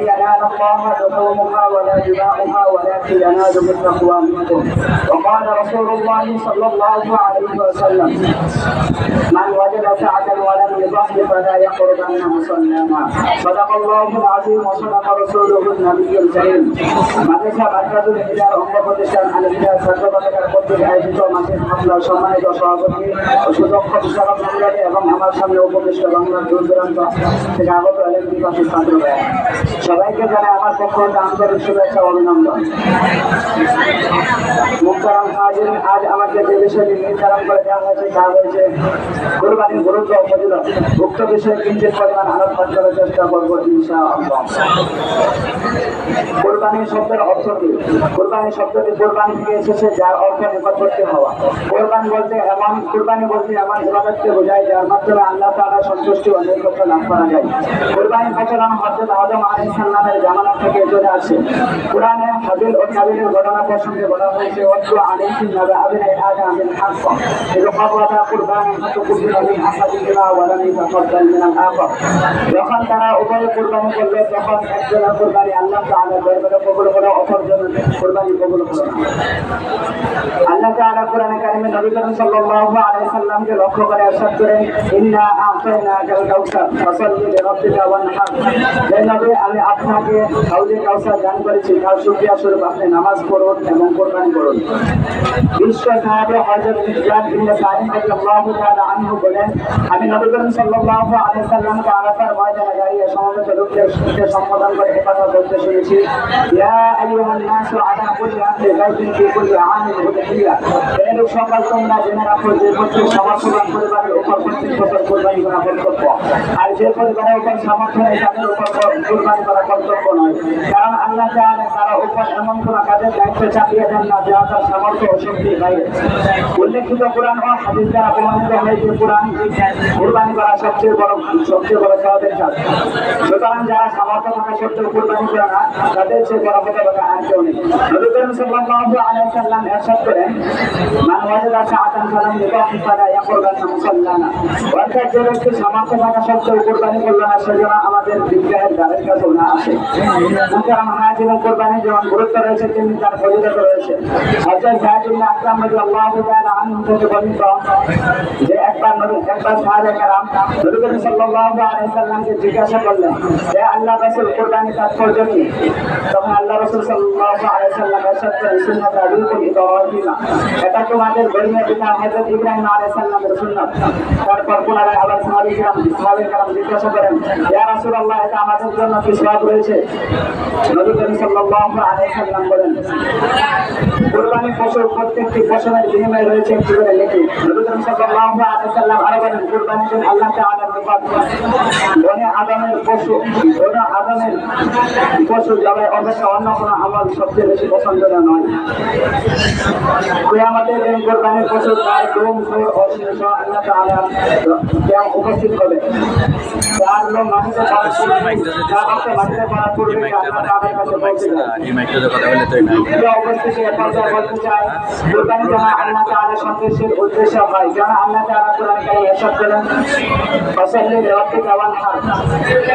ينال الله لحومها ولا دماؤها ولكن يناله التقوى منكم. وقال رسول الله صلى الله عليه وسلم: من وجد سعة ولم يضحي فلا يقربن مصلانا. صدق الله العظيم وصدق رسوله النبي الكريم. মাদ্রাসা বারকাতুল হিদায়ার অঙ্গ প্রতিষ্ঠান আল হিদায়াত ছাত্রবালিকার কর্তৃক আয়োজিত মাসিক মাহফিলের সম্মানিত সভাপতি ও সুদক্ষ বিচারক মণ্ডলী এবং আমার সামনে উপবিষ্ট বাংলার দূর দূরান্ত থেকে আগত এলেন বিকাশী ছাত্ররা, সবাইকে জানাই আমার পক্ষ হতে আন্তরিক শুভেচ্ছা ও অভিনন্দন। মুহতারাম হাজির, আজ আমাকে যে বিষয়টি নির্ধারণ করে দেওয়া হয়েছে তা হয়েছে কুরবানির গুরুত্ব ও ফজিলত। উক্ত বিষয়ে কিঞ্চিত পরিমাণ আলোকপাত করার চেষ্টা করবো ইনশাআল্লাহ। কুরবানি শব্দের অর্থ কি? কুরবানি শব্দটি কুরবানি থেকে এসেছে, যার অর্থ নিকটবর্তী হওয়া। কুরবানি বলতে এমন ইবাদতকে বোঝায় যার মাধ্যমে আল্লাহ তাআলার সন্তুষ্টি ও নৈকট্য লাভ করা যায়। কুরবানির প্রচলন হযরত আদম আলাইহিস সালামের জামানা থেকে চলে আসে। কুরআনে হাবিল ও কাবিলের ঘটনা প্রসঙ্গে বলা হয়েছে: ওয়াতলু আলাইহিম নাবা আবনাই আদম বিল হক ইয ক্বাররাবা কুরবানান ফাতুকুবিলা মিন আহাদিহিমা ওয়া লাম ইয়াতাকাব্বাল মিনাল আখar। যখন তারা উভয়ে কুরবানি করলো, তখন একজনের কুরবানি আল্লাহ তাআলার দরবারে কবুল হলো, অপরজনের কুরবানি কবুল হলো না। আল্লাহ তাআলা কুরআনে কারিমে নবী করিম সাল্লাল্লাহু আলাইহি সাল্লামকে লক্ষ্য করে ইরশাদ করেন: ইন্না আ'তাইনাকাল কাউসার ফাসাল্লি লিরাব্বিকা ওয়ানহার। হে নবী, আমি আপনাকে হাউজে কাউসার দান করেছি, তার শুকরিয়া স্বরূপ আপনি নামাজ পড়ুন এবং কুরবানি করুন। বিশ্ব সাহাবী হযরত ইসলাম ইবনে সালিম রাদিয়াল্লাহু তাআলা আনহু বলেন, আমি নবী করিম সাল্লাল্লাহু আলাইহি সাল্লামকে আরাফার ময়দানে দাঁড়িয়ে সমবেত লোকদেরকে সম্বোধন করে এই কথা বলতে শুনেছি: ইয়া আইয়ুহান নাসু আলা কুল্লি আহলি বাইতিন ফি কুল্লি আমিন উদহিয়া। হে লোক সকল, তোমরা জেনে রাখো যে প্রত্যেক সামর্থ্যবান পরিবারের উপর প্রত্যেক বছর কুরবানি করা কর্তব্য, আর যে পরিবারের উপর সামর্থ্য নেই তাদের উপর কুরবানি করা কর্তব্য নয়। কারণ আল্লাহ তাআলা তার উপর এমন কোনো কাজের দায়িত্ব চাপিয়ে দেন না যা তার সামর্থ্য ও শক্তির বাইরে। উল্লেখিত কুরআন ও হাদিস দ্বারা প্রমাণিত হয়েছে কুরবানি করা সবচেয়ে বড় সওয়াবের কাজ। সুতরাং যারা সামর্থ্য থাকা সত্ত্বেও কুরবানি করে না, তাদের চেয়ে বড় হতভাগা আর কেউ নেই। নবী করিম সাল্লাল্লাহু আলাইহি সাল্লাম ইরশাদ করেন: মান ওয়াজাদা সাআতান ফালাম ইউদাহি ফালা ইয়াকুরবান্না মুসাল্লানা। অর্থাৎ যে ব্যক্তি সামর্থ্য থাকা সত্ত্বেও কুরবানি করল না, সে যেন আমাদের বিগ্রহের দ্বারের কাছেও না আসে। মুহতারাম হাজির, কুরবানির যেমন গুরুত্ব রয়েছে তেমনি তার ফজিলত রয়েছে। হযরত যায়েদ ইবনে আকরাম রাদিয়াল্লাহু তাআলা আনহু থেকে বর্ণিত যে একবার সাহাবা কেরাম নবী করিম সাল্লাল্লাহু আলাইহি সাল্লামকে জিজ্ঞাসা করলেন: হে আল্লাহর রাসূল, কুরবানির তাৎপর্য কি? তখন আল্লাহ রাসূল সাল্লাল্লাহু আলাইহি সাল্লাম ইরশাদ করেন: সুন্নাত আবীকুম ইব্রাহিম। এটা তোমাদের ধর্মীয় পিতা হযরত ইব্রাহিম আলাইহিস সালামের সুন্নাত। তারপর পুনরায় আবার সাহাবা কেরাম জিজ্ঞাসা করেন: ইয়া রাসূলুল্লাহ, এটা আমাদের জন্য কি সওয়াব রয়েছে? নবী করিম সাল্লাল্লাহু আলাইহি সাল্লাম বলেন: কুরবানির পশু প্রত্যেকটি পশমের বিনিময়ে রয়েছে একটি করে নেকি। নবী করিম সাল্লাল্লাহু আলাইহি সাল্লাম আরো বলেন: কুরবানির দিন আল্লাহ তাআলার নিকট বনে আদমের পশু জবাই অবশ্য অন্য কোনো আমল সবচেয়ে বেশি পছন্দনীয় নয়। কিয়ামতের দিন কুরবানির পশু তার লোম ও শীর্ষ আল্লাহ তাআলা উপস্থিত হবে। তার লোম মাটিতে পড়ার পূর্বে আল্লাহ তাআলার কাছে পৌঁছে যায়। অবস্থিত পর্যায়ে বলতে চাই, কুরবানি যেন আল্লাহ তাআলার সন্তুষ্টির উদ্দেশ্য হয়। যেন আল্লাহ তাআলা কুরআনে কারিমে ইরশাদ করেন: ফাসাল্লি লিরাব্বিকা ওয়ানহার।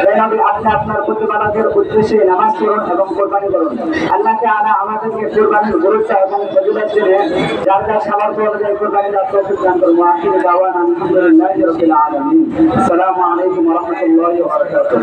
হে নবী, আপনি আপনার প্রতিপালকের উদ্দেশ্যে নামাজ পড়ুন এবং কুরবানি করুন। আল্লাহ তাআলা আমাদেরকে কুরবানির গুরুত্ব এবং ফজিলত জেনে যার যার সামর্থ্য অনুযায়ী কুরবানি দেওয়ার তৌফিক দান করুন। আখির দাওয়ানা আলহামদুলিল্লাহি রাব্বিল আলামিন। আসসালামু আলাইকুম ওয়া রাহমাতুল্লাহি ওয়া বারাকাতুহু।